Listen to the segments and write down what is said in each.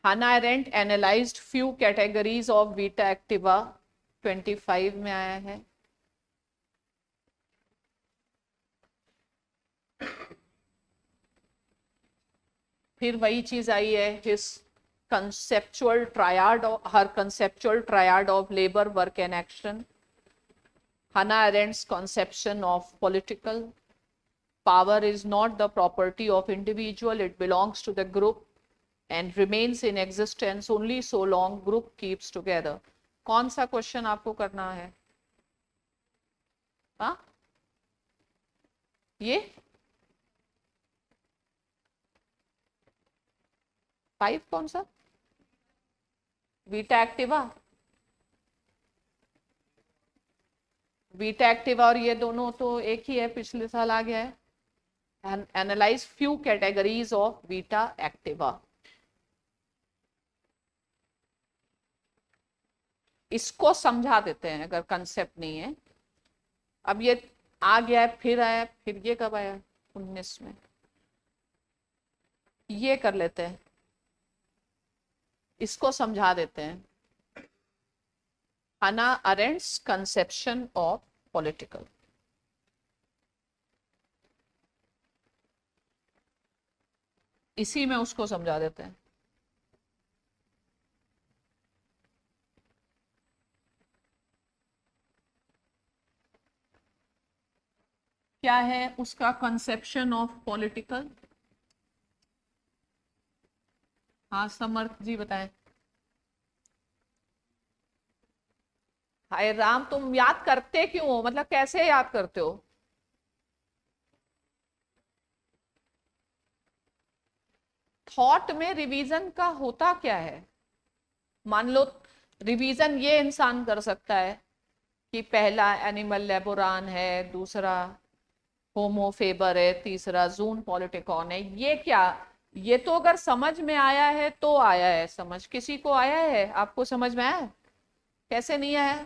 Hannah Arendt analyzed few categories of Vita activa, 25 में आया है। फिर वही चीज आई है, his conceptual triad, her conceptual triad of labor, work and action. Hannah Arendt's conception of political power is not the property of individual, it belongs to the group and remains in existence only so long group keeps together. कौन सा question आपको करना है? हाँ, ये 5 कौन सा? Vita Activa, Vita Activa और ये दोनों तो एक ही है, पिछले साल आ गया है। Analyse few categories of Vita Activa. इसको समझा देते हैं अगर कंसेप्ट नहीं है। अब ये आ गया है, फिर आया, फिर ये कब आया? 19 में। ये कर लेते हैं, इसको समझा देते हैं। Hannah Arendt's conception of political. इसी में उसको समझा देते हैं। क्या है उसका कंसेप्शन ऑफ पॉलिटिकल? हाँ समर्थ जी बताएं। हाय राम, तुम याद करते क्यों हो? मतलब कैसे याद करते हो? थॉट में रिवीजन का होता क्या है? मान लो रिवीजन ये इंसान कर सकता है कि पहला एनिमल लेबोरान है, दूसरा होमो फेबर है, तीसरा जून पॉलिटिकॉन है। ये क्या, ये तो अगर समझ में आया है तो आया है समझ। किसी को आया है? आपको समझ में आया? कैसे नहीं आया?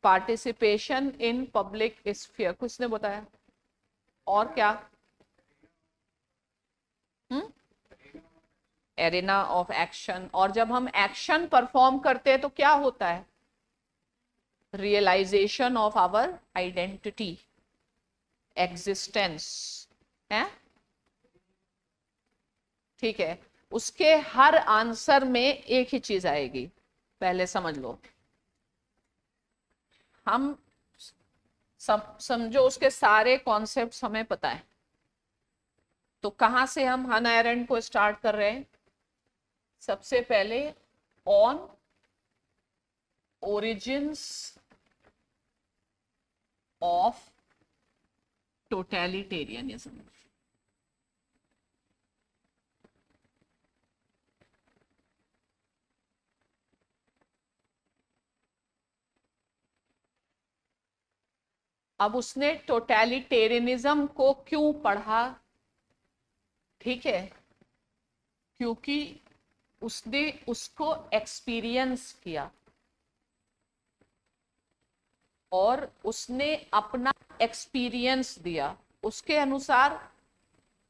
पार्टिसिपेशन इन पब्लिक स्फीयर, किसने बताया? और क्या? Arena of action. और जब हम एक्शन परफॉर्म करते हैं तो क्या होता है? Realization of our identity, existence है। ठीक है, उसके हर आंसर में एक ही चीज आएगी, पहले समझ लो। हम समझो उसके सारे कॉन्सेप्ट्स हमें पता है, तो कहां से हम हना एरेंट को स्टार्ट कर रहे हैं? सबसे पहले ऑन ओरिजिन्स ऑफ टोटलिटेरियनिज्म। अब उसने टोटलिटेरियनिज्म को क्यों पढ़ा? ठीक है, क्योंकि उसने उसको एक्सपीरियंस किया और उसने अपना एक्सपीरियंस दिया। उसके अनुसार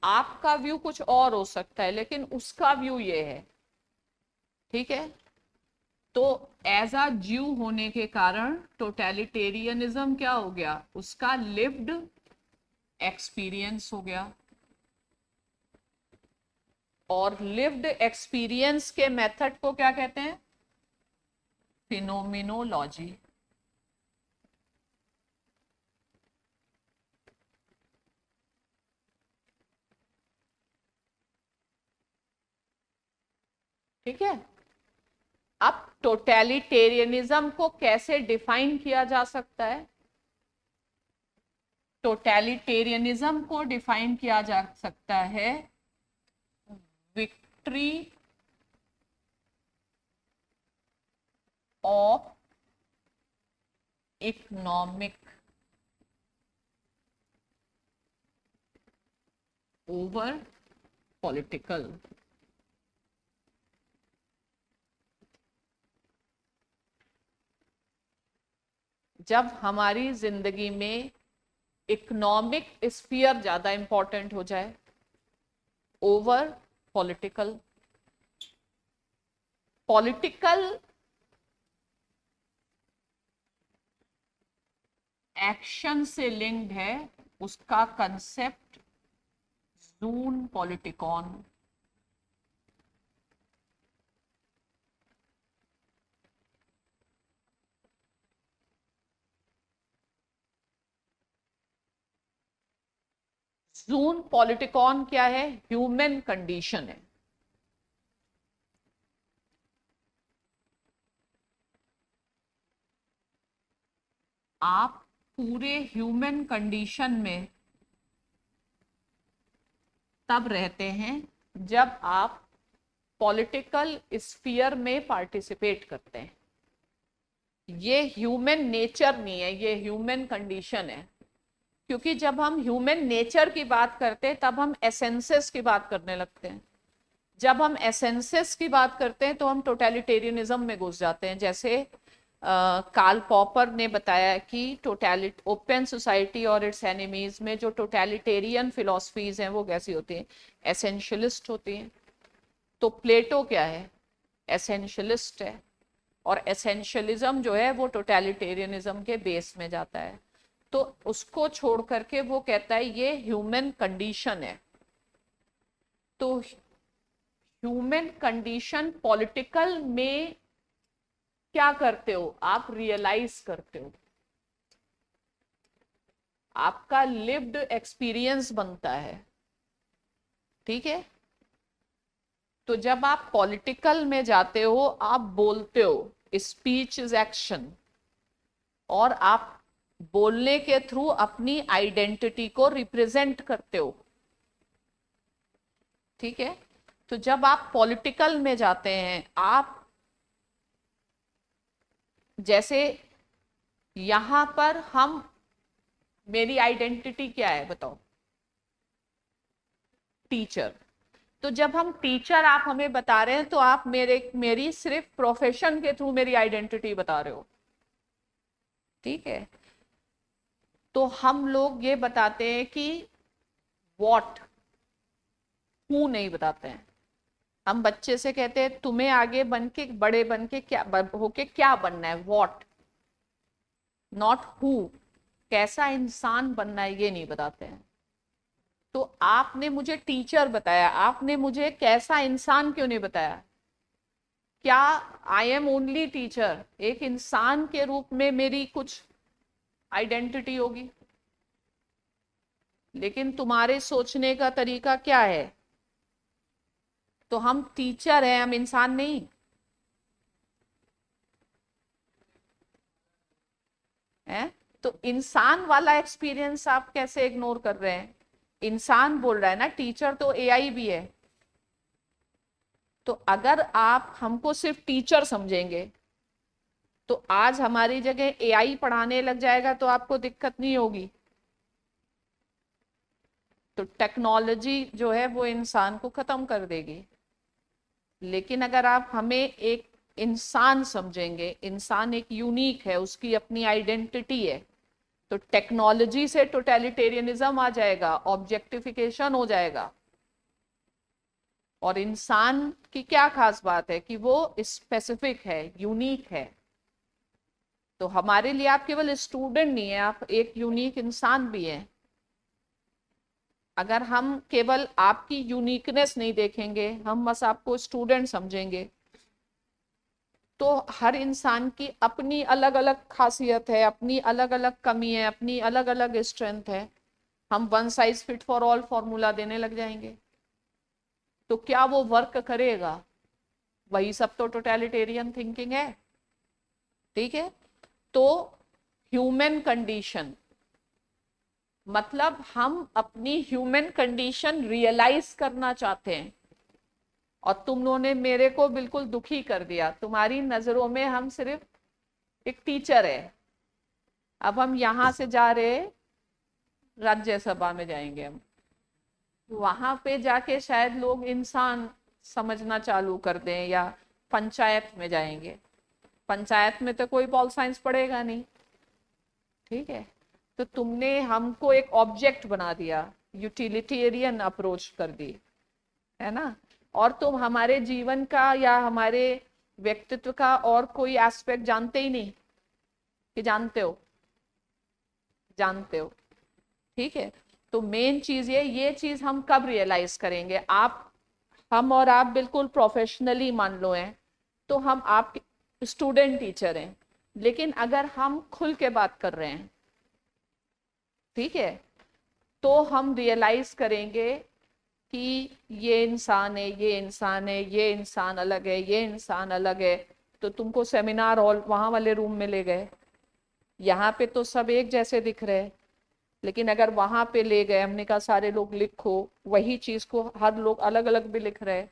आपका व्यू कुछ और हो सकता है, लेकिन उसका व्यू ये है। ठीक है, तो एज अ ज्यू होने के कारण टोटलिटेरियनिज्म क्या हो गया? उसका लिव्ड एक्सपीरियंस हो गया। और लिव्ड एक्सपीरियंस के मेथड को क्या कहते हैं? फिनोमिनोलॉजी। ठीक है, अब टोटलिटेरियनिज्म को कैसे डिफाइन किया जा सकता है? टोटलिटेरियनिज्म को डिफाइन किया जा सकता है victory of economic over political. जब हमारी जिंदगी में इकोनॉमिक स्फीयर ज्यादा इंपॉर्टेंट हो जाए, ओवर पॉलिटिकल। पॉलिटिकल एक्शन से लिंक्ड है उसका कंसेप्ट जून पॉलिटिकॉन। जून पॉलिटिकॉन क्या है? ह्यूमन कंडीशन है। आप पूरे ह्यूमन कंडीशन में तब रहते हैं जब आप पॉलिटिकल स्फीयर में पार्टिसिपेट करते हैं। ये ह्यूमन नेचर नहीं है, ये ह्यूमन कंडीशन है। क्योंकि जब हम ह्यूमन नेचर की बात करते हैं तब हम एसेंसेस की बात करने लगते हैं। जब हम एसेंसेस की बात करते हैं तो हम टोटलिटेरियनिज्म में घुस जाते हैं। जैसे कार्ल पॉपर ने बताया कि ओपन सोसाइटी और इट्स एनिमीज में जो टोटलिटेरियन फिलॉसफीज हैं वो कैसी होती हैं? एसेंशियलिस्ट होती हैं। तो प्लेटो क्या है? एसेंशियलिस्ट है। और एसेंशियलिज्म जो है वो टोटलिटेरियनिज्म के बेस में जाता है। तो उसको छोड़ करके वो कहता है ये ह्यूमन कंडीशन है। तो ह्यूमन कंडीशन पॉलिटिकल में क्या करते हो? आप रियलाइज करते हो, आपका लिव्ड एक्सपीरियंस बनता है। ठीक है? तो जब आप पॉलिटिकल में जाते हो आप बोलते हो, स्पीच इज एक्शन, और आप बोलने के थ्रू अपनी आइडेंटिटी को रिप्रेजेंट करते हो। ठीक है? तो जब आप पॉलिटिकल में जाते हैं, आप जैसे यहां पर हम, मेरी आइडेंटिटी क्या है बताओ? टीचर। तो जब हम टीचर आप हमें बता रहे हैं तो आप मेरी सिर्फ प्रोफेशन के थ्रू मेरी आइडेंटिटी बता रहे हो। ठीक है? तो हम लोग ये बताते हैं कि व्हाट, हूं नहीं बताते हैं। हम बच्चे से कहते हैं तुम्हें आगे बन के, बड़े बन के क्या होके क्या बनना है? What, not who. कैसा इंसान बनना है ये नहीं बताते हैं। तो आपने मुझे टीचर बताया, आपने मुझे कैसा इंसान क्यों नहीं बताया? क्या आई एम ओनली टीचर, एक इंसान के रूप में मेरी कुछ आइडेंटिटी होगी? लेकिन तुम्हारे सोचने का तरीका क्या है? तो हम टीचर हैं, हम इंसान नहीं। है? तो इंसान वाला एक्सपीरियंस आप कैसे इग्नोर कर रहे हैं? इंसान बोल रहा है ना, टीचर तो एआई भी है। तो अगर आप हमको सिर्फ टीचर समझेंगे तो आज हमारी जगह एआई पढ़ाने लग जाएगा तो आपको दिक्कत नहीं होगी। तो टेक्नोलॉजी जो है वो इंसान को खत्म कर देगी। लेकिन अगर आप हमें एक इंसान समझेंगे, इंसान एक यूनिक है, उसकी अपनी आइडेंटिटी है, तो टेक्नोलॉजी से टोटलिटेरियनिज्म आ जाएगा, ऑब्जेक्टिफिकेशन हो जाएगा। और इंसान की क्या खास बात है कि वो स्पेसिफिक है, यूनिक है। तो हमारे लिए आप केवल स्टूडेंट नहीं है, आप एक यूनिक इंसान भी हैं। अगर हम केवल आपकी यूनिकनेस नहीं देखेंगे, हम बस आपको स्टूडेंट समझेंगे, तो हर इंसान की अपनी अलग अलग खासियत है, अपनी अलग अलग कमी है, अपनी अलग अलग स्ट्रेंथ है। हम one size fit for all formula देने लग जाएंगे तो क्या वो वर्क करेगा? वही सब तो टोटलिटेरियन थिंकिंग है। ठीक है? तो ह्यूमन कंडीशन मतलब हम अपनी ह्यूमन कंडीशन रियलाइज करना चाहते हैं, और तुम लोगों ने मेरे को बिल्कुल दुखी कर दिया। तुम्हारी नजरों में हम सिर्फ एक टीचर है। अब हम यहां से जा रहे, राज्यसभा में जाएंगे हम, वहां पे जाके शायद लोग इंसान समझना चालू कर दें, या पंचायत में जाएंगे, पंचायत में तो कोई पॉल साइंस पढ़ेगा नहीं। ठीक है? तो तुमने हमको एक ऑब्जेक्ट बना दिया, यूटिलिटेरियन अप्रोच कर दी। है ना। और तुम हमारे जीवन का या हमारे व्यक्तित्व का और कोई एस्पेक्ट जानते ही नहीं, कि जानते हो? जानते हो, ठीक है। तो मेन चीज ये चीज हम कब रियलाइज करेंगे? आप, हम और आप बिल्कुल प्रोफेशनली मान लो हैं, तो हम आप स्टूडेंट टीचर हैं, लेकिन अगर हम खुल के बात कर रहे हैं, ठीक है, तो हम रियलाइज करेंगे कि ये इंसान है, ये इंसान है, ये इंसान अलग है, ये इंसान अलग है। तो तुमको सेमिनार हॉल वहां वाले रूम में ले गए, यहाँ पे तो सब एक जैसे दिख रहे हैं, लेकिन अगर वहां पे ले गए, हमने कहा सारे लोग लिखो, वही चीज को हर लोग अलग अलग भी लिख रहे हैं,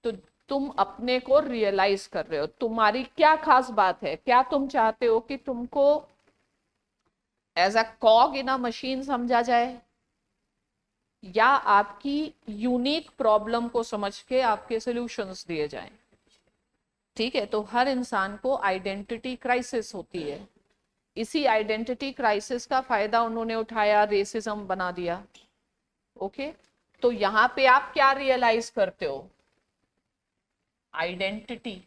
तो तुम अपने को रियलाइज कर रहे हो, तुम्हारी क्या खास बात है, क्या तुम चाहते हो कि तुमको as a कॉग in a machine समझा जाए, या आपकी यूनिक प्रॉब्लम को समझ के आपके सॉल्यूशंस दिए जाएं। ठीक है, तो हर इंसान को आइडेंटिटी क्राइसिस होती है, इसी आइडेंटिटी क्राइसिस का फायदा उन्होंने उठाया, रेसिज्म बना दिया। ओके, तो यहां पे आप क्या रियलाइज करते हो? आइडेंटिटी।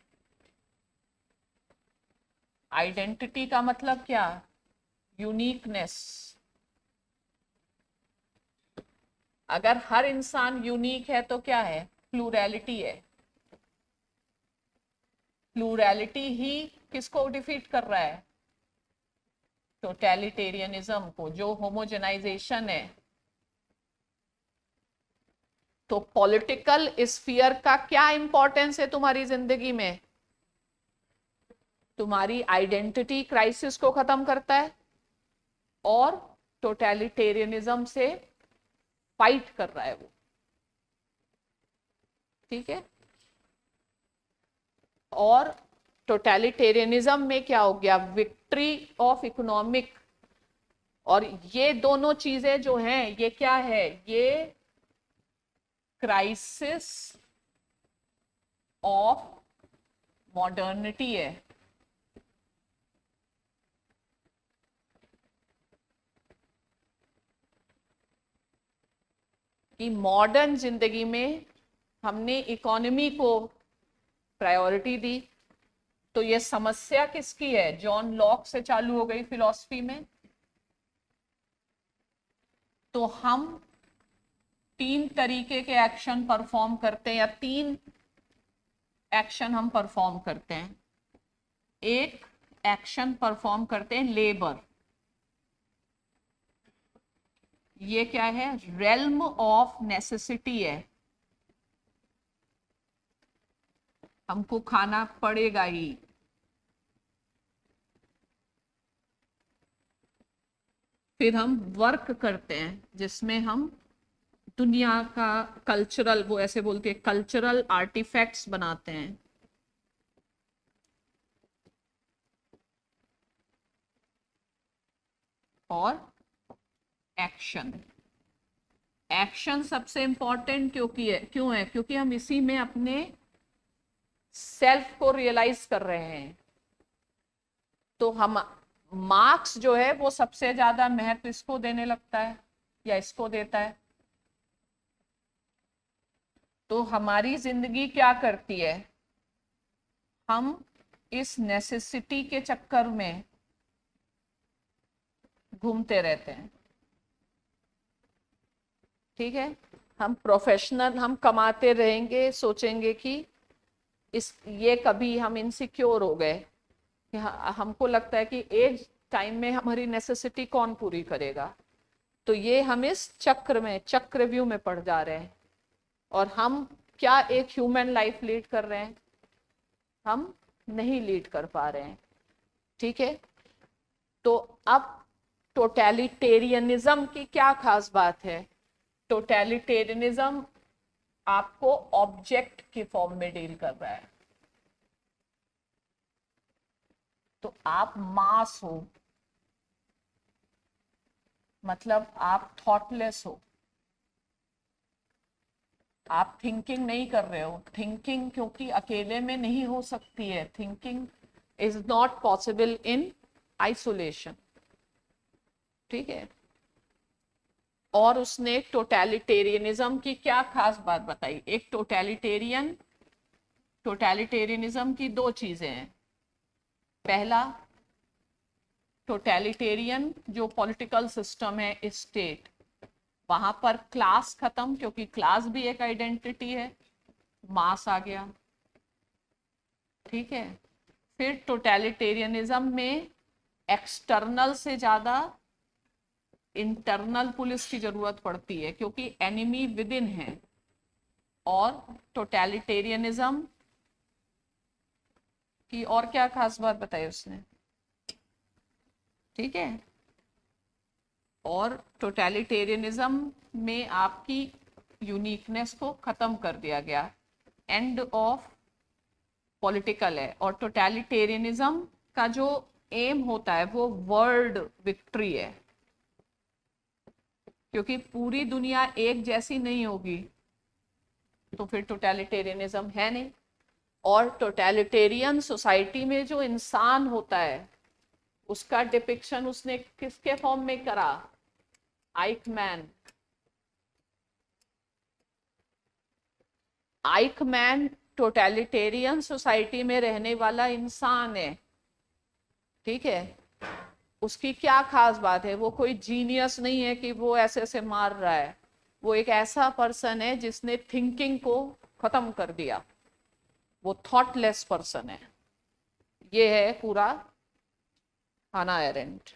आइडेंटिटी का मतलब क्या? यूनिकनेस। अगर हर इंसान यूनिक है तो क्या है? प्लूरैलिटी है। प्लूरैलिटी ही किसको डिफीट कर रहा है? टोटलिटेरियनिज्म को, जो होमोजेनाइजेशन है। तो पॉलिटिकल स्फीयर का क्या इंपॉर्टेंस है तुम्हारी जिंदगी में? तुम्हारी आइडेंटिटी क्राइसिस को खत्म करता है और टोटलिटेरियनिज्म से फाइट कर रहा है वो, ठीक है। और टोटलिटेरियनिज्म में क्या हो गया? Victory of economic. और ये दोनों चीजें जो हैं, ये क्या है? ये क्राइसिस ऑफ मॉडर्निटी है। कि मॉडर्न जिंदगी में हमने इकोनॉमी को प्रायोरिटी दी। तो ये समस्या किसकी है? जॉन लॉक से चालू हो गई फिलॉसफी में। तो हम 3 तरीके के एक्शन परफॉर्म करते हैं, या 3 एक्शन हम परफॉर्म करते हैं। एक एक्शन परफॉर्म करते हैं लेबर। ये क्या है? रेल्म ऑफ नेसेसिटी है, हमको खाना पड़ेगा ही। फिर हम वर्क करते हैं, जिसमें हम दुनिया का कल्चरल, वो ऐसे बोलते हैं, कल्चरल आर्टिफैक्ट्स बनाते हैं। और एक्शन। एक्शन सबसे इंपॉर्टेंट क्यों है? क्योंकि हम इसी में अपने सेल्फ को रियलाइज कर रहे हैं। तो हम, मार्क्स जो है वो सबसे ज्यादा महत्व इसको देने लगता है या इसको देता है। तो हमारी जिंदगी क्या करती है? हम इस नेसेसिटी के चक्कर में घूमते रहते हैं, ठीक है। हम प्रोफेशनल, हम कमाते रहेंगे, सोचेंगे कि इस, ये कभी हम इनसिक्योर हो गए कि हमको लगता है कि एज टाइम में हमारी नेसेसिटी कौन पूरी करेगा। तो ये हम इस चक्र में, चक्रव्यूह में पड़ जा रहे हैं। और हम क्या एक ह्यूमन लाइफ लीड कर रहे हैं? हम नहीं लीड कर पा रहे हैं, ठीक है। तो अब टोटलिटेरियनिज्म की क्या खास बात है? टोटलिटेरियनिज्म आपको ऑब्जेक्ट के फॉर्म में डील कर रहा है। तो आप मास हो, मतलब आप थॉटलेस हो, आप थिंकिंग नहीं कर रहे हो। थिंकिंग क्योंकि अकेले में नहीं हो सकती है, thinking is not possible in isolation, ठीक है। और उसने टोटलिटेरियनिज्म की क्या खास बात बताई। एक टोटलिटेरियनिज्म की दो चीजें हैं। पहला, टोटलिटेरियन जो पॉलिटिकल सिस्टम है स्टेट, वहां पर क्लास खत्म, क्योंकि क्लास भी एक आइडेंटिटी है, मास आ गया। ठीक है। फिर टोटलिटेरियनिज्म में एक्सटर्नल से ज्यादा इंटरनल पुलिस की जरूरत पड़ती है, क्योंकि एनिमी विद इन है। और टोटलिटेरियनिज्म की और क्या खास बात बताई उसने। ठीक है। और टोटलिटेरियनिज्म में आपकी यूनिकनेस को खत्म कर दिया गया, एंड ऑफ पॉलिटिकल है। और टोटलिटेरियनिज्म का जो एम होता है वो वर्ल्ड विक्ट्री है, क्योंकि पूरी दुनिया एक जैसी नहीं होगी तो फिर टोटलिटेरियनिज्म है नहीं। और टोटलिटेरियन सोसाइटी में जो इंसान होता है उसका डिपिक्शन उसने किसके फॉर्म में करा, आइकमैन। आइकमैन टोटलिटेरियन सोसाइटी में रहने वाला इंसान है। ठीक है। उसकी क्या खास बात है, वो कोई जीनियस नहीं है कि वो ऐसे ऐसे मार रहा है। वो एक ऐसा पर्सन है जिसने थिंकिंग को खत्म कर दिया, वो थॉटलेस पर्सन है। ये है पूरा हाना एरेंट।